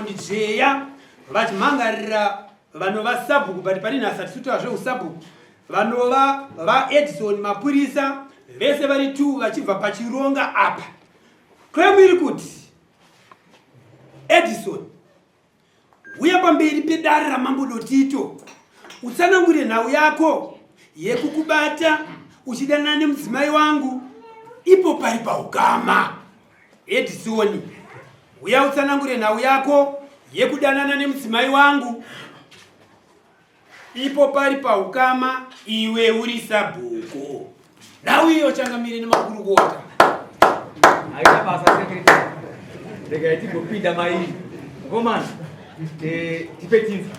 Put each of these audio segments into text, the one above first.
Ndijeya vachimangarira vanova sabhuku but parina asatituta zveusabhuku vanova vaEdison mapurisa vese vari 2 vachibva pachironga apa. Claim iri kuti Edison uya pamberi pedare ramambo Tito utsanangure nhau yako yekukubata uchidanana nemudzimai wangu ipo pari paukama. Edison uya utsanangure nhau yako yekudanana nemudzimai wangu ipo pari paukama, iwe uri sabhuku. Nhau iyo changamire nemakurukota aita basa sekretari ndega tipopinda mairi ngomana tipe tinza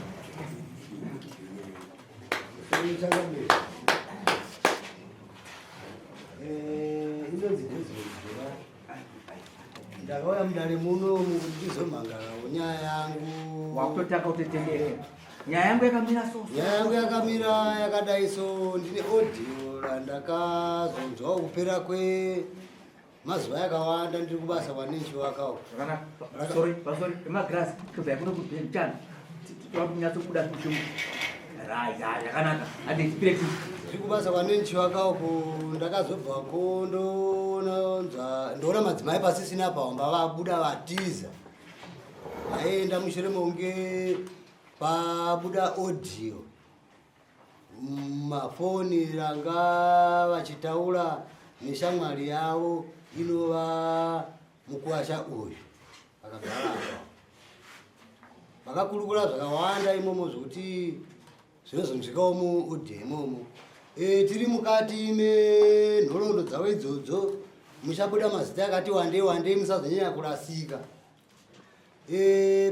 ndakauya mudare muno mukutizomangara nyaya yangu wakutotaka utetengere nyaya yangu yakamira so nyaya yangu yakamira yakadai so ndine audio randakazonzwa kupera kwemazuva yakawanda ndiri kubasa kwanechi wakawo sorry emagrasi tobva kuno kubhenchana twakunyatsokuda kushumu yakanaka ande tipireti ndiri kubasa kwanechi wakawo ndakazobvako ndoona madzimai pasisina pawamba vabuda vatiza vaenda mushure mokunge pabuda audio mafoni ranga vachitaura neshamwari yavo inova mukuwasha uyu vakagara vakakurukura zvakawanda imomo zvokuti zvinozonzwikawo muaudio imomo. Tiri mukati menhoroondo dzavo idzodzo muchabuda mazita yakati wandei musazonyanya kurasika.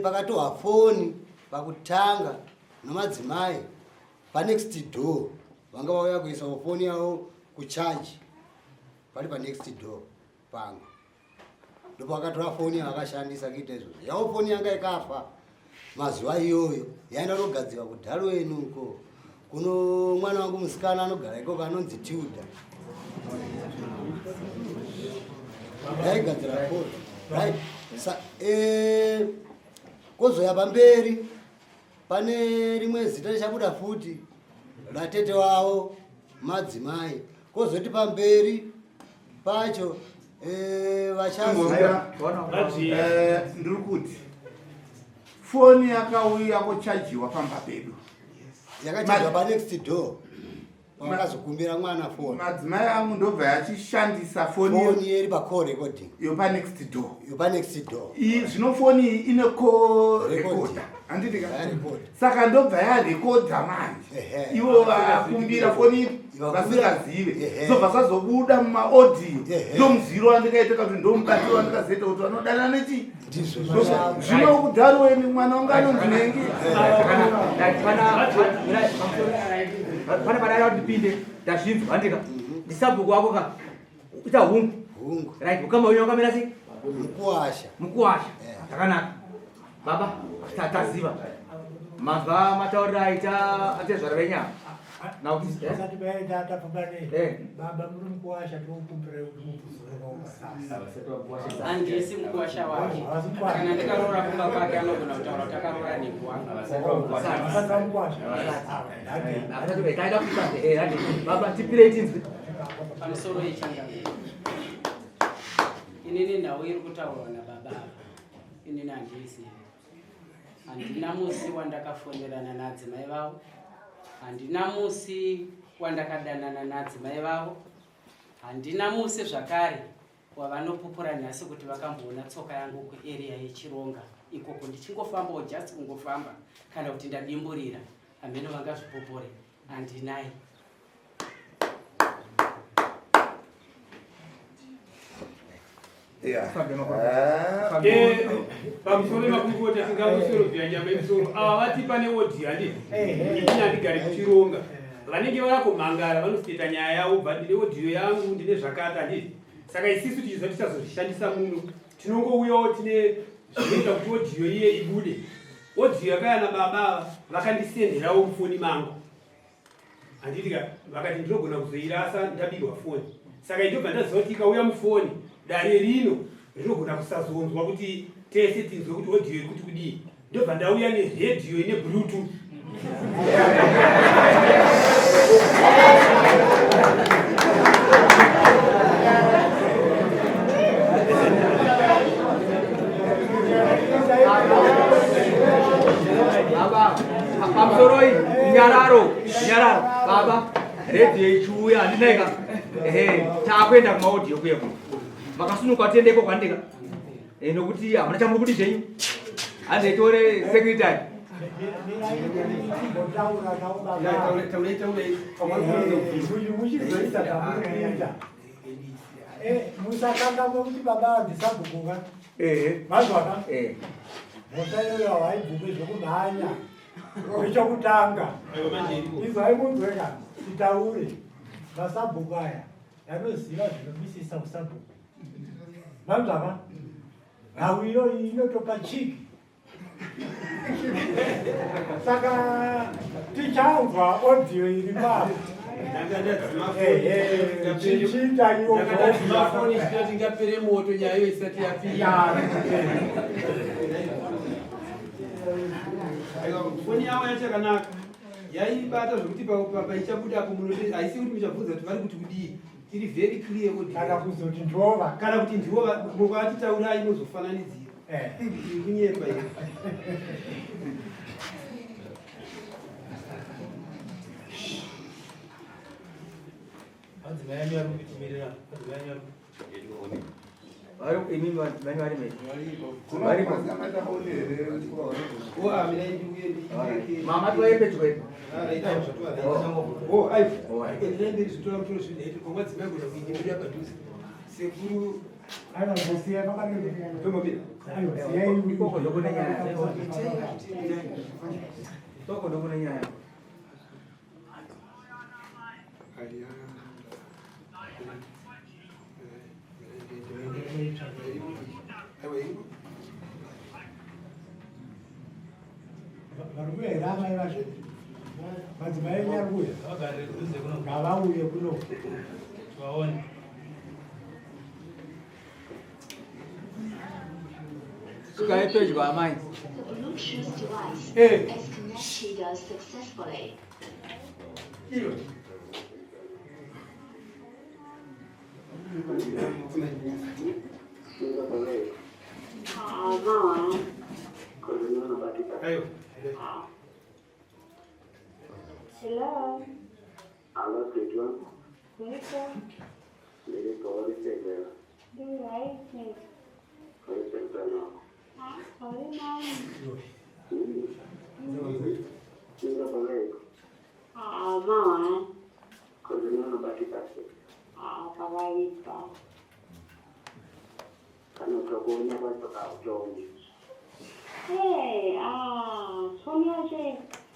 Pakatohwa foni pakutanga nemadzimai panext door vanga vauya kuisa foni yavo kuchaji pari panext door pangu ndipo vakatora foni yavakashandisa kuita izvozvo. Yavo foni yanga ikafa mazuva iyoyo yaenda kugadzirwa kudharweni uko kuno mwana wangu musikana anogara ikoko anonzi Tilda yaigadzira foni right. Kozoya pamberi pane rimwe zita richabuda futi ratete wavo madzimai. Kozoti pamberi pacho ndiri kuti foni yakauya kuchajiwa pamba pedu yakachajwa panext door vakazokumbira mwana foni. madzimai angu ndobva yachishandisa foni iri pacall recording yopanext door zvino foni iyi ine co-recorder handiti saka ndobva yarekodha manje ivo vakumbira foni vasingazive zobva zvazobuda mumaaudio ndomuziro wandikaita kuti ndomubatiro wandikazoita kuti vanodana nechi zvino kudharweni mwana wangu anonzi nengi pana padara kuti pinde ndazvinzwa handika ndisabhuku wako ka ita hungu right ukama uyo wakamira sei mukuwasha zvakanaka baba taziva mabva mataurira aita atezvara venyama asati vaenda tapambane baba muri mukuwasha tokumbira kuti andisi mukuwasha wake kana ndikaroora kumba kwake anogona kutaura kuti akaroora baba tipire tinzwi pamusoro yechangamiro. Inini nhau iri kutaurwa nababa inini handiisi. Handina musi wandakafonerana nadzimai vavo, handina musi wandakadanana nadzimai vavo, handina musi zvakare wavanopupura nhasi kuti vakamboona tsoka yangu kuarea yechironga ikoko ndichingofambawo just kungofamba kana kuti ndadimburira hameno vangazvipupure handinai. pamusoro makurukota singamusoro vyanyama imusoro ava vati pane audio handiti ichini handigari kuchironga vanenge varakumhangara vanositeta nyaya yavo bva ndine audio yangu ndine zvakati handiti saka isisu tichizva tichazozvishandisa muno tinongouyawo tine zvinoita kuti audio iye ibude. Audio yakaya nababa vakandisenderawo mufoni mangu handiti vakati ndinogona kuzoirasa ndabirwa foni saka ndobva ndaziva kuti ikauya mufoni dare rino rinogona kusazonzwa kuti tese tinzwe kuti audio iri kuti kudii. Ndobva ndauya neredhiyo ine bluetooth. Baba, pamusoroi nyararo baba redhiyo ichiuya handineka taakuenda kumaudhiyo kuyeko makasunuka tiendeko kwandika nokuti hamuna chamuri kuti zvenyu handitore sekretary musakanga kuti baba andisabhukuka mazwana mosayoyo haibvuke zvokumhanya ichokutanga izvai munzweka titaure masabhuku aya yanoziva zvinomisa kusabhuku manzvava nhau iyo inotopa chiki saka tichanzwa audio iri papo chichiita mafoni chitoti ngapere moto nyayo isati yapira. Foni yavo yachakanaka yaibata zvokuti paichabuda apo munoti haisi kuti muchabvunza kuti vari kuti kudii, iri very clear kana kuzoti ndova kana kuti ndova mukwatitaurai mozofananidzira kunyepa iyo. Mama toepedyo sekuru anozosiya toko ndokune nyaya varikuya here amai vacho madzimai enyu arikuya ngavauye kuno vaone sukai pedyo amai Hello. Hello, Pedro. Nico. Nico, what is it, man? Doing right, Nick. What is it, man? Sorry, Mom. Nico, Nico. Mama. Because you know about it. Kawaida. Kana utakuona kutoka John. Hey, Sonia che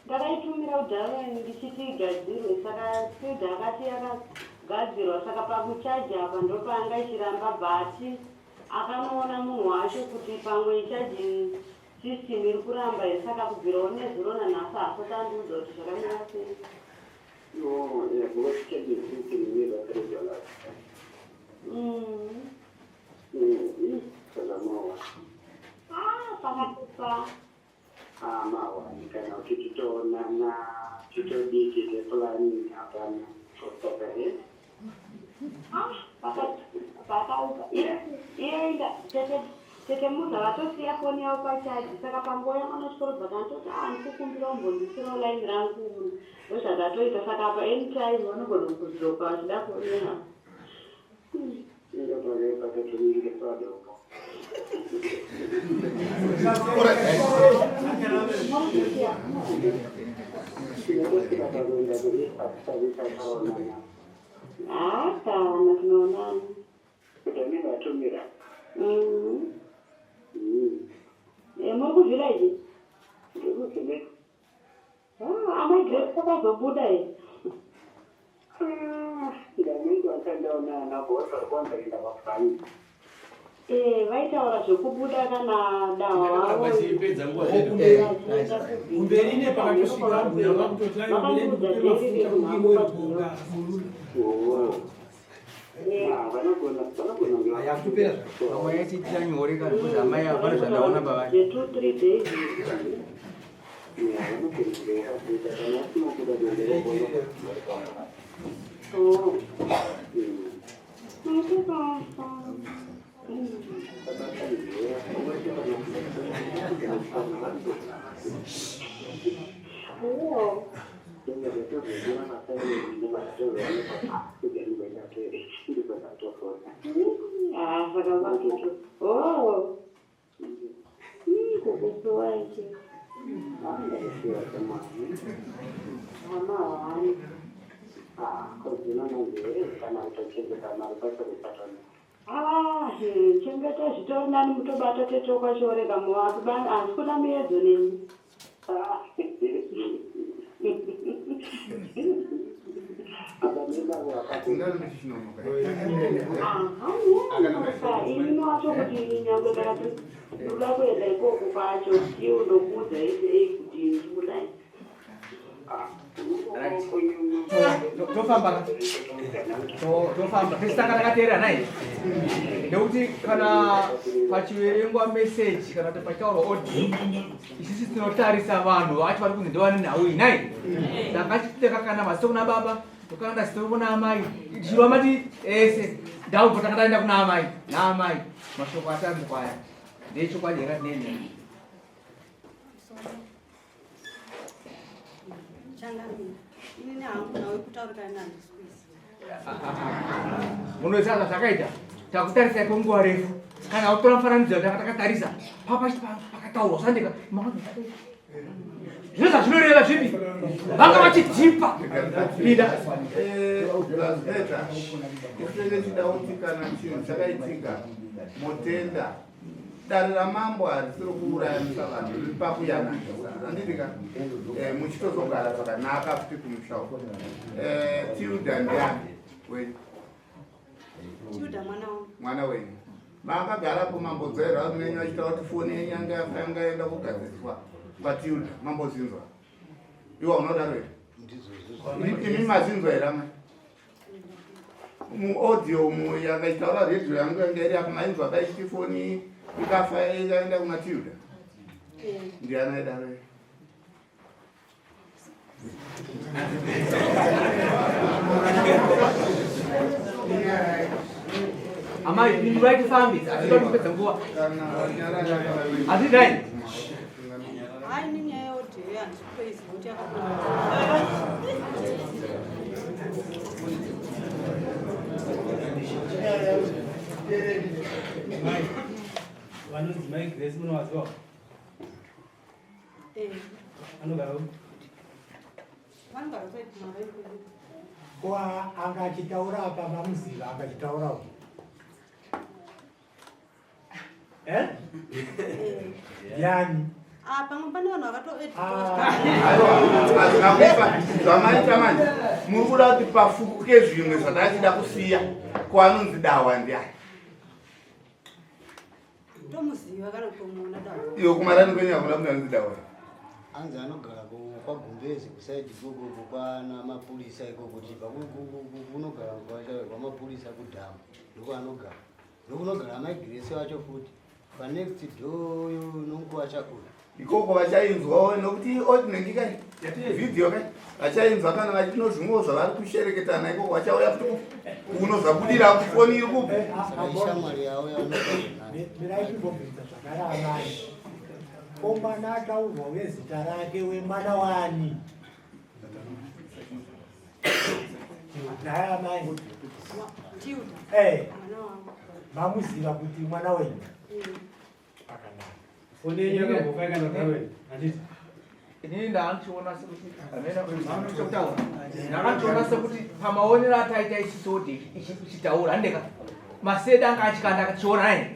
ndakaitumira udhara ndichiti igadzirwe saka fudha akati yakagadzirwa saka pakuchaja apa ndopanga ichiramba bhati akanoona munhu wacho kuti pamwe ichaji system iri kuramba here saka kubvirawo nezuro nanhasi asati andiudza kuti zvakamira sei. No, yeah, because check the system here that is your life. Salamawa. Pakatipa. Mawa, kana ukitona na tutodiki ke fulani hapana kutoka here. Pakauka. Ienda tete munhu akatosiya foni yavo pachaji saka panguva yamanotykoro dzakandoti ndikukumbira umbondisira ulaini rangu ndozvakatoita saka apa anytime vanogona kuzviropa vachida kuonera. Kana tunaonana. Muri kuvhilaji? Amaidresi akazobuda here. Vaitaura zvekubuda kana dahwa wavo kumberi nepakatosvika ambuya vakutoti aienekupe mafuta kugimoyogonga vanogona yakutopera pamwe yachiitira nyore kana kuti amai apana zvandaona pavari. The 2-3 days. Oh. Oh. Chengeta zvitoro nani mutobata teto kwashoreka muwapi bani asikuna miedzo neni. Inoacho kuti nyangwe kana kuda kuenda ikoko kwacho iwo ndokuudza ese kuti ndikudai. Tofamba pesitanga takateera naye nekuti kana pachiverengwa meseji kana kuti pachitaurwa audio isisi tinotarisa vanhu vacho vari kunzi ndovane nhau iyi nai takachiteka kana mazito kuna baba tokanda zito kuna amai chirwa mati ese ndaubva takataenda kuna amai naamai mashoko atanzwaya ndechokwadi yakadinene munoziva zvakaita takutarisa kwenguva refu kana utora mufananidzo takatatarisa pakataurwa sandika zvino zvazvinoreva zvipi vanga vachidhipa pida usenge chida kuti kana chinhu chakaitika mutenda dare ramambo harisiri kuurayanisa vanhu riri pakuyananisa andidika muchitozogara zvakanaka futi kumushauro Tilda ndiani wenyu mwana wenyu makagarapo mambodzairwa kunenyu achita kuti foni yenyanga yangaenda kugadziriswa paTilda mambozinzwa iwa unodaro here imi mazinzwa here amai muaudio yakaitaura redhiyo yangu yanga iri apa mainzwa kaiti foni ikafa ikaenda kuna Tilda ndiani aidaro here amai pindurai tifambi hatida kupedza nguva hatidai haini nyaya yaudhiyo handisikwezi kuti vanonzi mai Grace munovaziva anogara vanogara saidimava kwa anga achitaura apa mamuziva anga achitaurawo yani pamwe pane vanhu zvamaita manje muri kuda kuti pafukuke zvimwe zvatachida kusiya kwanonzi dawa ndiani tomuziva kana kutomuona dawa iyo kumarani kwenyu hakuna kunanzi dawa anzi anogara kwagumbezi kusaidi gogogo kwana mapurisa ikoko chipa kunogara kwamapurisa kudhamu ndiko anogara ndokunogara amai Grace wacho futi panext door nonguva chakura ikoko vachainzwawo nokuti ordinary kai video kai vachainzwa kana vachino zvimwewo zvavari kushereketana ikoko vachauya futi unozabudira foni iri kupi ishamwari yavo miraitimbobvisa zvakare amai komwana ataurwa wezita rake wemwana wani naye amai mamuziva kuti mwana wenyu foni yenyu yakambofaka nakaweni handiti inini ndaandichiona sekuti kutaura ndakandichiona sekuti pamaonero ataita isisoti ichitaura handika maseda anga achikanda akachiona naye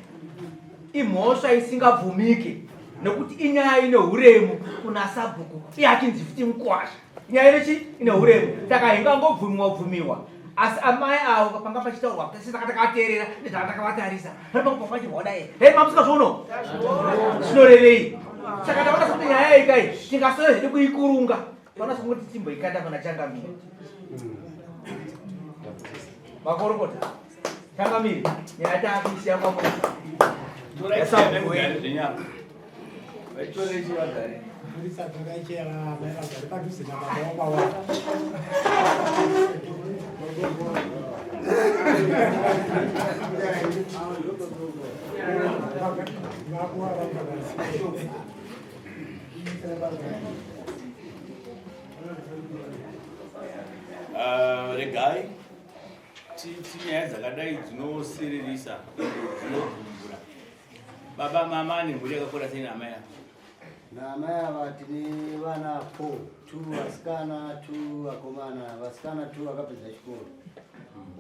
imhosva isingabvumike nekuti inyaya ine huremu kuna sabhuku iye achinzi futi mukwasha inyaya inechi ine huremu saka ingangobvumiwa asi amai avo panga pachitaurwa kuti saka takateerera nezvakatakatarisa panopangwa pachirwa dai hei mamusika zvono zvinorevei saka takaona kuti nyaya ikai tingasore zvidi kuikurunga pana sokungoti timboikanda pana changamira makorokota Tangamiri, nyatapisha kwa kwa. Toraisha mugari zvinyama. Vaitorechi vagari. Murisa takaichera mera padhuze nababa wavo. Regai tinyaya dzakadai dzinosererisa dzinogumbura. Baba mama nemhuri yakakura sei namai? Namai ava tine vana 4, 2 vasikana 2 vakomana. Vasikana 2 vakapedza chikoro.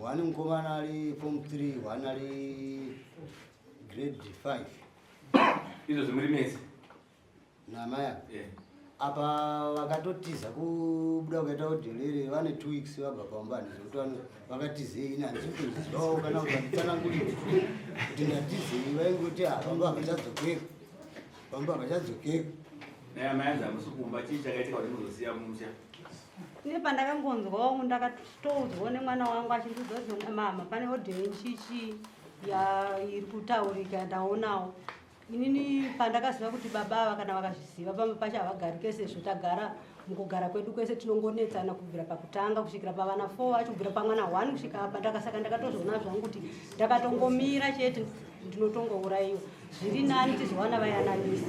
1 mukomana ari form 3, 1 ari grade 5. Izvo zvimuri mese namai ava apa vakatotiza kubuda kukaita udhelere vane 2 weeks vabva pambani zvekuti vakatizei nandizivawo kana kuti vanditsanangurire kuti ndatizei vaingoti pamba havachadzokeka pamba havachadzokeka. nayamayanza musukumba chii chakaitika kuti muzosiya musha? Ine pandakangonzwawo ndakatoudzwawo nemwana wangu achindudza kuti mama pane hodheri nchichi iri kutaurika ndaonawo. Inini pandakaziva kuti baba ava kana vakazviziva pamba pacho havagari kese zvotagara mukugara kwedu kwese tinongonetsana kubvira pakutanga kusvikira pavana 4 vacho kubvira pamwana 1 kusvika apa ndakasaka ndakatozoona zvangu kuti ndakatongomira chete ndinotongourayiwa zviri nani tizowana vayananisi.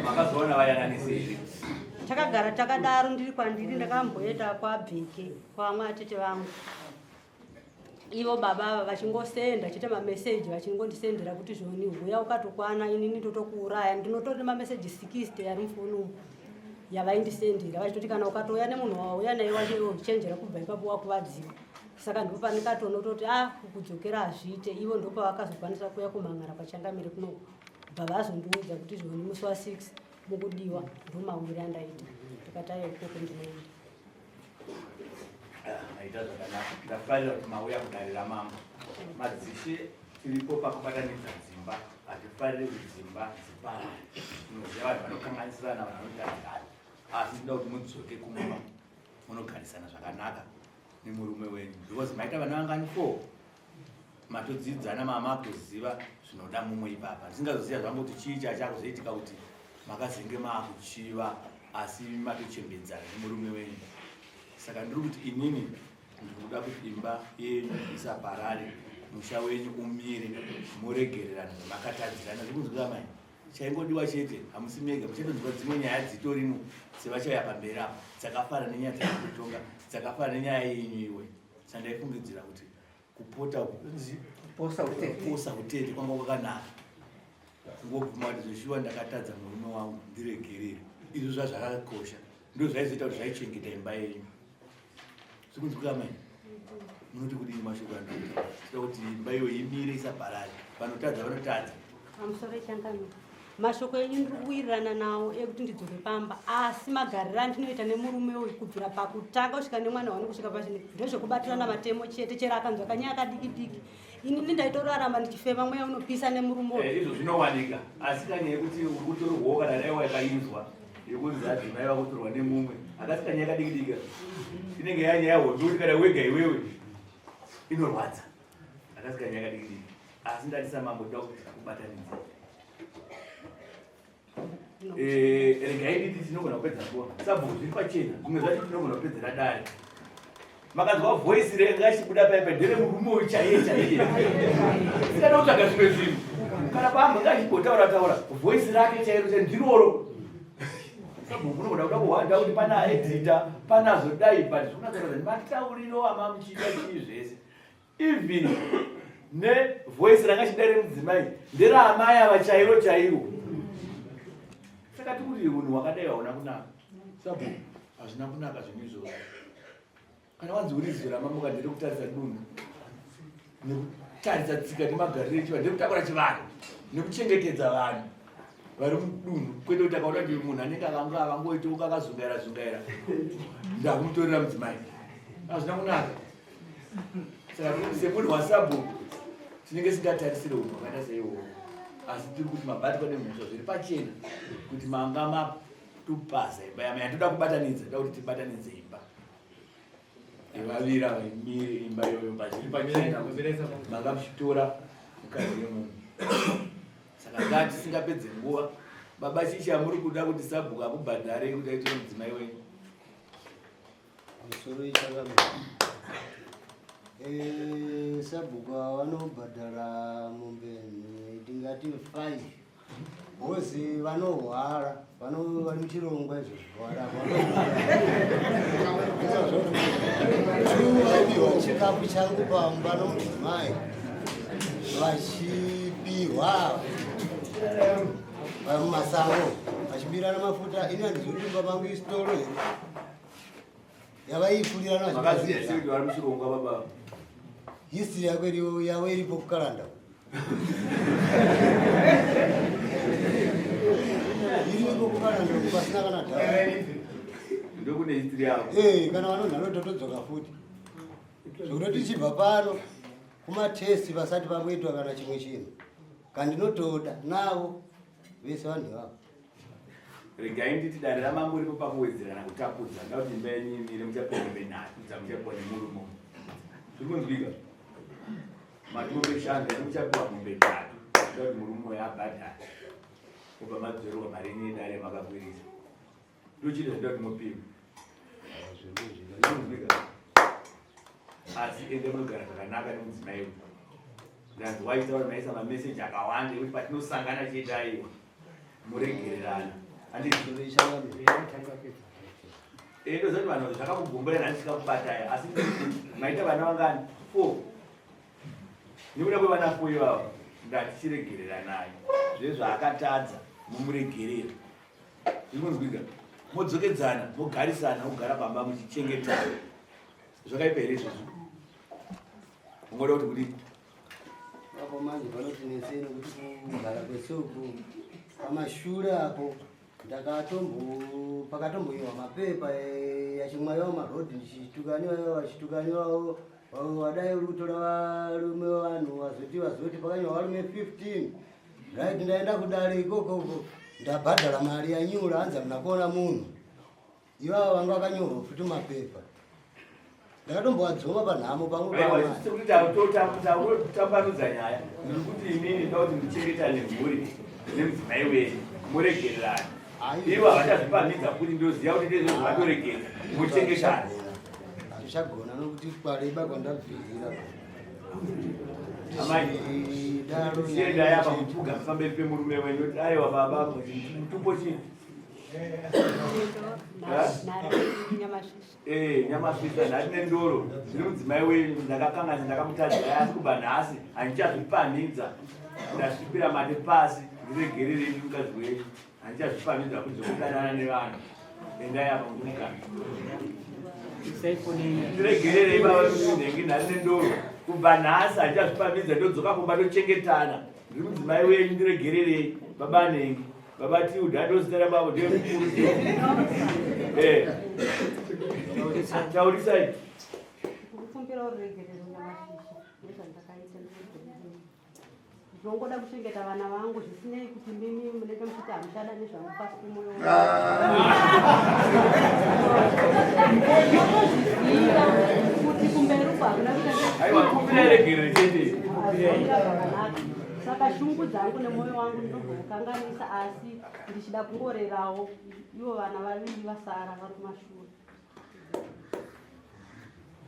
Makazoona vayananisi? Takagara takadaro ndiri kwandiri ndakamboenda kwaBheke kwamwe atete vangu. Ivo baba vachingosenda chete mameseji vachingondisendera kuti zvoni huya ukatokwana inini ndotokuuraya ndinotori mameseji 60 ari mufoni yavaindisendera vachitoti kana ukatouya nemunhu wauya naye wacho uchenjera kubva ipapo wakuvadziwa. Saka ndipo panikatoti kukudzokera hazviite. Ivo ndopa vakazokwanisa kuya kumhan'ara paChangamire kuno bva vazondiudza kuti zvoni musi wa6 mukudiwa ndomawiri andaita tikataya ikoko ndinoenda. Aita zvakanaka. Ndafarira kuti mauya kudarira mama. Madzishe tiripo pakubatanidza dzimba. Hatifariri kuti dzimba dziparare. Tinoziva vanhu vanokanganisirana vanhu vanotarirana. Asi tinoda kuti mudzoke kumba munogarisana zvakanaka nemurume wenyu. Because maita vana vangani 4 matodzidzana mama kuziva zvinoda mumwe ipapa. Tisingazoziva zvangu kuti chii chachakuzoitika kuti makazenge maakuchiva asi matochembedzana nemurume wenyu. Saka ndiri kuti inini ndikuda kuti imba yenyu isaparare, musha wenyu umire, muregererana makatadzirana. Zvikunzwira mai chaingodiwa chete hamusi mega muchatonzwa dzimwe nyaya dzitorimo sevachauya pamberi apa dzakafana nenyaya dzekutonga dzakafana nenyaya yenyu iwe. Sandaifungidzira kuti kupota kuposa utete kwanga kwakanaka. Ngoguma kuti zvoshuwa ndakatadza murume wangu ndiregerere. Izvo zvazvakakosha ndozvaizoita kuti zvaichengeta imba yenyu. Zvikunzwika mai munoti kuti mashoko andoita tida kuti imba iyo imire isaparare. Vanotadza vanotadza. Amusore Changamire, mashoko enyu ndiri kuwirirana nawo ekuti ndidzoke pamba asi magariro andinoita nemurume uyu kubvira pakutanga kusvika nemwana wangu kusvika pachine ndezvekubatirana matemo chete chero akanzwa kanyaya kadiki-diki. Inini ndaitorarama ndichifema mweya unopisa nemurume uyu. Izvo zvinowanika asi kanyaya yekuti ukutorwawo kana dai wakainzwa yokunzi adzimai vakutorwa nemumwe akasi kanyaya kadiki-diki inenge yanyaya hondo kuti kana wega iwewe inorwadza. Akasi kanyaya kadiki-diki asi ndatisa mambo ndoda kuti akubatanidza. Regai diti tinogona kupedza nguva sabhuku zviri pachena zvimwe zvacho tinogona kupedzera dare. Makanzwa voice renga achibuda paipa ndere murume uyu chaiye chaiye. Sikada kutsvaga zvimwe zvinhu. Kana pamba ngachibotaura voice rake chairo ndiroro. Sabhuku unogona kuda kuhwanda kuti pana edita panazo dai but zvikunatsa kuti matauriro amamuchita chii zvese. Even ne voice ranga chidare mudzimai ndere amai ava chairo chairo. Saka tikuti munhu wakadai hauna kunaka. Sabhuku hazvina kunaka zvinhu izvozvo. Kana wanzi urizivo ramamuka ndiri kutarisa dunhu nekutarisa tsika nemagariro echivanhu ndekutakura chivanhu nekuchengetedza vanhu vari mudunhu kwete kuti akaona kuti munhu anenge avangoita ukakazungaira ndakumutorera mudzimai. Hazvina kunaka. Saka semunhu wasabhuku tinenge singatarisire unhu hwakaita saiwowo asi tiri kuti mabatwa nemhosva zviri pachena kuti manga matupasa imba yama yandoda kubatanidza ndoda kuti tibatanidze imba. vavira vaimire imba iyoyo pazviri pachena makamuchitora mukadzi wemunhu. Saka ngati tisingapedze nguva, baba Shisha muri kuda kuti Sabhuku akubhadhare kuti aitire mudzimai wenyu. Musoro ichakame. Sabhuku vanobhadhara mombe ndingati 5. Bozi vanohwara, vari muchirongwa izvozvo. Vaipiwa chikafu changu pamba nomudzimai. Vachipiwa mumasango. Vachibirana mafuta. Ini handizotimba pangu isitoro here. Yavaifurira Makaziya sei kuti vari muchirongwa baba? History yavo iripo kukaranda. Iripo kukaranda pasina kana dhara. Ndokune history yavo. Kana vanonhano totodzoka futi. Zvokuti tichibva pano kumatesti vasati vamboitwa kana chimwe chinhu. Kandinotoda navo vese vanhu ivavo. Regai nditi dare ramambo ripo pakuwedzerana kutapudza ndauti imba yenyu imire muchapone nhatu dzamuchapone murumo. Zviri kunzwika? Matombe shanga muchapiwa mombe 3 ndauti murumo yabhadhara. Kubva madzorerwa mari yenyu yedare makakwirisa. Ndochida ndauti mupiwe. Zviri kunzwika? Asi ende munogara zvakanaka nemudzimai wenyu. That's why taura maisa mameseji akawanda ekuti patinosangana chiitaiwa muregererana. Ndozoti vanhu zvakakugombera handisikakubataya asi maita vana vangani 4 nekuda kwevana 4 ivavo ndatichiregereranai zvezvaakatadza mumuregerera. Zvikunzwika? Modzokedzana mogarisana mogara pamba muchichengetana. Zvakaipa here izvozvo? Ungoda kuti kudii? Apo manje panotineseni kuti kugara kwesoko pamashure apo pakatomboiwa mapepa yachimwaiwa marodhi vachitukaniwawo vadai rutora varume vanhu vazoti pakanyiwa varume 15 right. Ndaenda kudare ikoko ndabhadhara mari yanyura hanzi hamuna kuona munhu. Ivavo vanga vakanyorwa futi mapepa. Ndakatombowadzoma panhamo pamwe tambanudza nyaya nekuti inini ndauti muchengetane mhuri nemudzimai wenyu muregererane. Ivo havachazvipamidza kuti ndoziva kuti ndezvo zvavatoregera muchengetane. Hazvichagona nokuti kwareba kwandabvira. Siendai apa mupuga pamberi pemurume wenyu kuti aiwa baba mutupo chii? Nyamasvisa nhati nendoro zviri mudzimai wenyu ndakakangana ndakamutadzira asi kubva nhasi handichazvipamidza ndasvipira mate pasi ndiregererei mukadzi wenyu handichazvipamidza kuzokudanana nevanhu. Endai apa mukugana ndiregererei baba nhengi nhati nendoro kubva nhasi handichazvipamidza ndodzoka kumba tochengetana. Ndiri mudzimai wenyu ndiregererei baba nhengi. Baba Tiuda ndozita baba ndiye mukuru. Taurisai. Kukumbira uregerero Nyamashisha nezvandakaita ndezvekuti ndinongoda kuchengeta vana vangu zvisinei kuti mimi munenge muchiti hamuchada nezvamupasi kumwoyo kuti kumberi uko hakuna aiwa kumbira regerero chete. Saka shungu dzangu nemwoyo wangu ndinozokanganisa asi ndichida kungorerawo ivo vana vaviri vasara vari kumashure.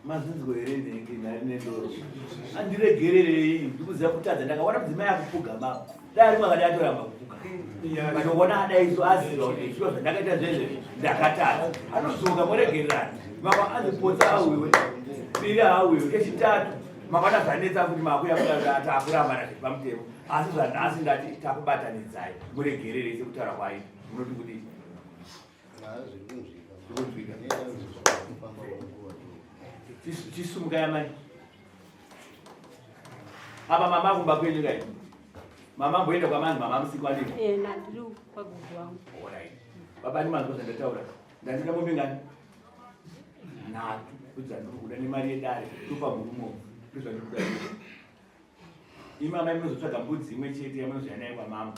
Mazinzwo here nhengi nhari nendoro andiregererei ndikuziva kutadza ndakaona mudzimai akupuga mama dai rimwe akadi atoramba kupuga kanoona adaiso aziva kuti zviro zvandakaita zvezve ndakatadza anodzoka moregererana mama anzipotsa awiwe biri awiwe kechitatu makada zvanetsa kuti makuyakurambana pamutemo asi zvanhasi ndati takubatanidzai muregererei sekutaura kwaita munoti kuti zvikunzwika chisumuka yamai apa mama kumba kwenyu kai mama mboenda kwamanzi mama musikwanini ndiri kwagugu wangu. baba ndimanzwa zvandataura ndandida mombe ngani 3 kudza ndikuda nemari yedare topa murumo ndozvandikuda. Imama inozotsvaga mbudzi imwe chete yamunozvanayo kwamama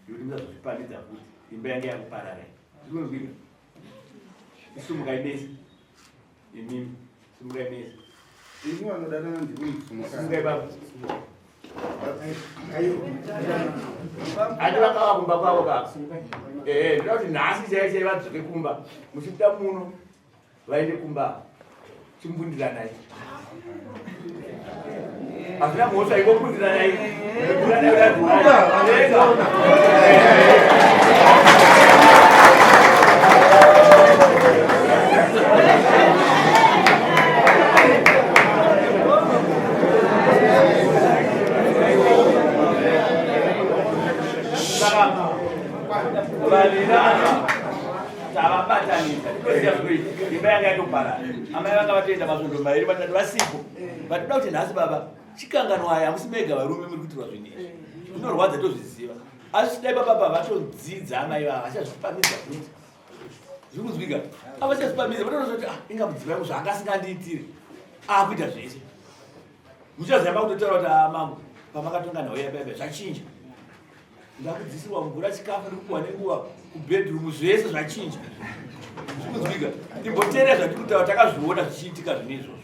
yokuti muzazozvipamidza futi imba yange yakuparara. Zvikunzwika? Isumukai bese imimi Simukai mesa. Ini wanodana ndikumusunga. Simukai baba. Andi vakawa kumba kwavo kaka. Ndinoda kuti nhasi chaiye vadzoke kumba. Muchipinda muno vaende kumba. Chimbundiranai. Hazvina mhosva ingopundiranai. Tavabatanisa toziya kuti imba yanga yatobhara amai vanga vatoenda mazondo mairi vatatu vasipo vatoda kuti nhasi baba chikangano aya hamusi mega varume muri kutirwa zvinezvi zvinorwadza tozviziva asi dai baba vatodzidza amai vava vachazvipamidza kuti zviri kuzwika avachazvipamidza vatozoti inga mudzimai yangu zvaangasingandiitire akuita zvese muchazamba kutotaura kuti amangu pamakatonga nhau yababa zvachinja ndakudzisirwa mvura chikafu ndikupuwa nenguva kubedroom zvese zvachinja zvinozwika imboteerera zvatiri kutaura takazviona zvichiitika zvine izvozvo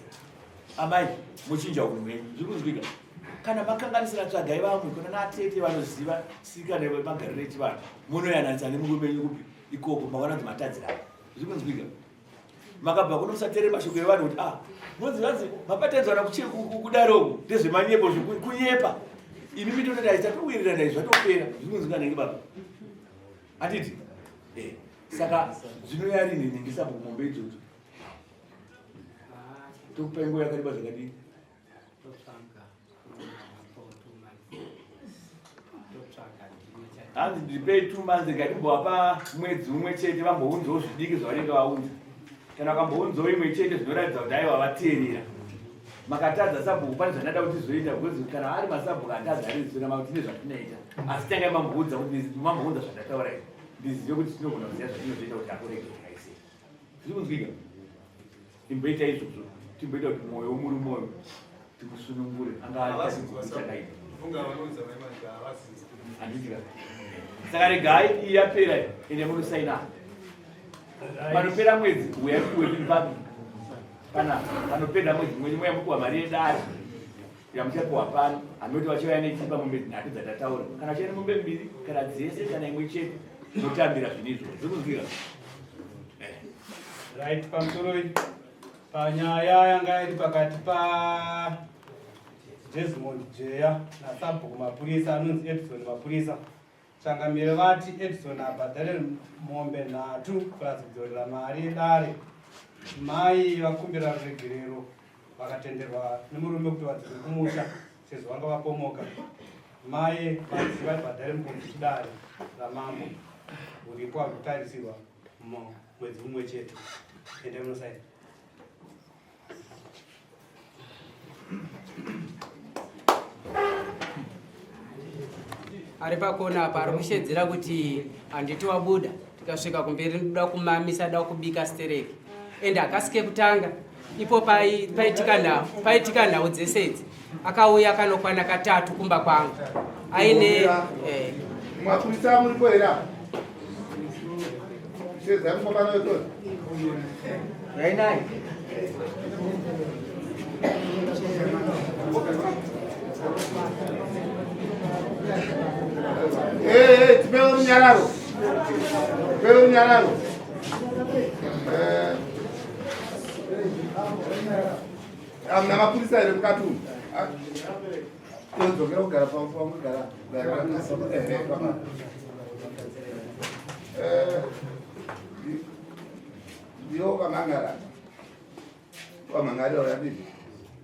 amai muchinja unhu hwenyu zviri kuzwika kana makanganisira tsvagai vamwe kuna natete vanoziva tsika nemagariro echivanhu munoyananisa nemurume wenyu kupi ikoko maona kuti matadzirana zviri kuzwika makabva kuno musateerera mashoko evanhu kuti munzi mapatadzana kudaroko ndezvemanyepo kunyepa imi mitototi haitatowirirana izvi zvatopera zvinonzwika nenge baba handiti saka zvinoyarini nengisa mumombe idzodzo tokupai nguva yakareba zvakadini hanzi ndipei 2 months ngatimbovapa mwedzi umwe chete vambounzawo zvidiki zvavanenge vaunza kana vakambounzawo imwe chete zvinoratidza kuti aiwa vateerera makatadza sabhuku pane zvandada kuti tizoita because kana ari masabhuku andadzi arizona makutine zvatinoita asi tangai mamboudza kuti mambounza zvandataura izvi ndizive kuti tinogona kuziva zvatinozoita kuti akuregera ise zviri kunzwika timboita izvozvo timboita kuti mwoyo womuri mwoyo timusunungure angaaachakaita handitika saka regai iyi yapera ende munosaina panopera mwedzi uyai kuwekini papi kana panopenda mwedzi mwenye mweya mukuwa mari yedare yamuchapiwa pano hamoti vachiuya nechipa mombe dzinhatu dzatataura kana chiene mombe mbiri kana dzese kana imwe chete notambira zvinizvo zvikuzwika right pamusoro panyaya yanga iri pakati pa Desmond Jeya nasabhuku mapurisa anonzi Edison mapurisa changamire vati Edison abhadhare mombe 3 plus kudzorera mari yedare mai vakumbira ruregerero vakatenderwa nemurume kuti vadzike kumusha sezvo vanga vapomoka mai vaziva bhadhare mukombe chidare ramambo uripo wakutarisirwa mwedzi umwe chete ende munosaina ari pakona apa ari kushedzera kuti handiti wabuda tikasvika kumberi ndoda kumamisa da kubika stereki ende akasike kutanga ipo paitika nhau dzese idzi akauya kanokwana katatu kumba kwangu aine mapurisa muripo hera sezamukokanoyotoni yainai tipewe runyararo tipewe runyararo amuna mapurisa here mukatumu todzokera kugara pamugara ndiwo kwamangara kwamangara radii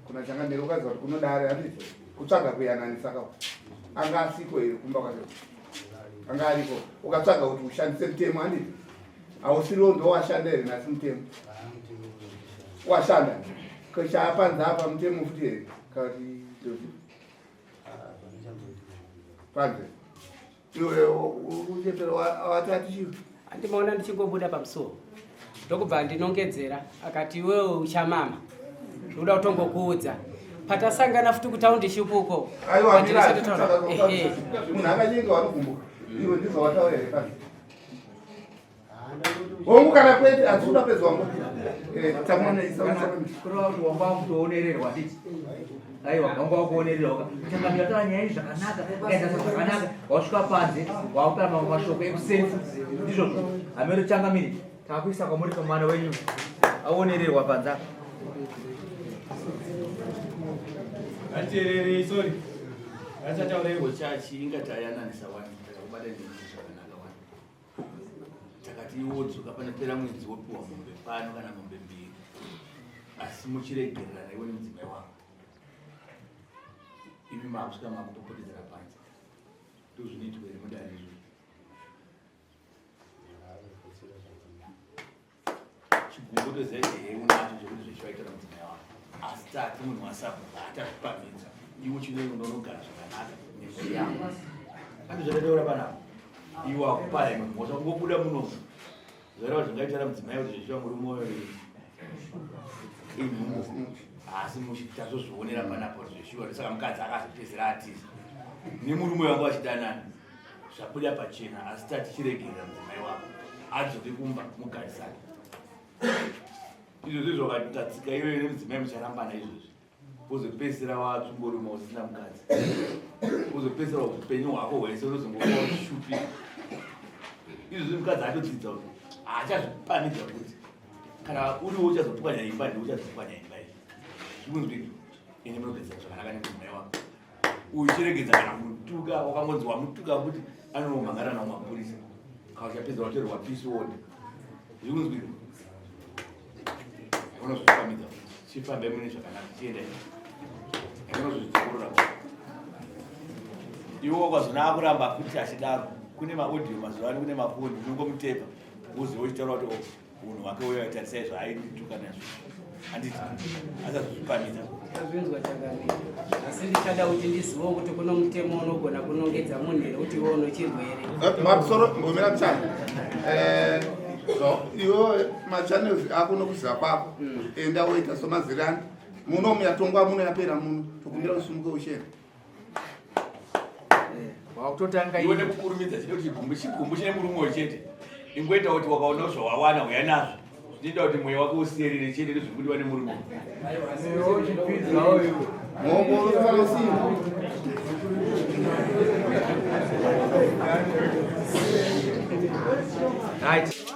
kuna changanero ukaziva kuti kunodare radii kutsvaga kuyananisa kawo anga asiko here kumba kwacho anga ariko ukatsvaga kuti ushandise mutemo handiti hausiriwo ndo washanda here nasi mutemo washanda chapanza apa mutemo futi here kati panze iwe uchepera watati chivo handimaona ndichingobuda pamusuwo ndokubva ndinongedzera akati iwewe uchamama ndoda kutongokuudza patasangana futi kutaundi shipuko aiwa munhu akachinge wanokumbuka iwe ndizo wataura here pasi hongu kana kwete hatisi kudapedzwa tamwana isa kurova kuti wanga wakutonererwa nditi aiwa wanga wakuonererwa changamira tava nyaya zvakanaka kaendasa zvakanaka wasvika panze wakutara mamwe mashoko ekusenza ndizvozvo hamero changamiri takuisa kwamuri kamwana wenyu aonererwa panze apa Aterere sorry. Acha taurego chachi ingatayananisa wani takubata ndizvo zvakanaka wani. Takati wodzoka panopera mwedzi wopiwa mombe pano kana mombe mbiri. Asi muchiregererana iwe mudzimai wako. Imi makusvika makupopotedzera panze. Ndozvinoitwa here mudare izvo. Chigumbuto zvaizve unacho zvokuti zvichivaitira mudzimai wako. Asi tati munhu wasabhuka atazvipamidza iwe chinoino unogara zvakanaka nemhuri yako andi zvakataura panapa iwe wakupara imwe mhosva kungobuda munomu zvareva zvingaitira mudzimai kuti zvichiva muri mwoyo inhumbu asi tazozvionera panapa kuti zvishiwa saka mukadzi akazopedzera atiza nemurume wangu vachidanana zvabuda pachena asi tati chiregerera mudzimai wako adzoke kumba mugarisana izvozvo zvakatatsika iwe nemudzimai mucharambana izvozvi uzopedzisira watsumboruma usina mukadzi uzopedzisira upenyu hwako hwese unozongokuwa uchishupi izvozvi mukadzi atodzidza kuti haachazvipamidza kuti kana uriwo uchazopwanya imba ndi uchazopwanya imba izvi zvikunzwiki ine munogadzira zvakanaka nemudzimai wako uchiregedza kana mutuka wakangonzi wamutuka kuti anonomhangana namapurisa kana uchapedza watorerwa peace ward zvikunzwiki unozvifamidza chifambe mune zvakanaka chienda unozvidzikurura iwe wakazona akuramba kuti achidaro kune maaudio mazuva ano kune mafoni unongomutepa uzi uchitaura kuti unhu hwake uyo aitarisai zvaaituka nazvo handiti asazvifamidza azvinzwa chakamira asi ndichada kuti ndizivo kuti kuno mutemo unogona kunongedza munhu here kuti iwe unochirwere makusoro ngomira mchana iwo machannels ako nokuziva kwako enda woita somazirani muno muyatongwa muno yapera muno tokumbira usumuke ushena wakutotanga iwe nekukurumidza chine kuti chigumbu chine murume chete ingoita kuti wakaona zvawawana uya nazvo zvinoita kuti mweya wake usiyerere chete nezvikudiwa nemurume right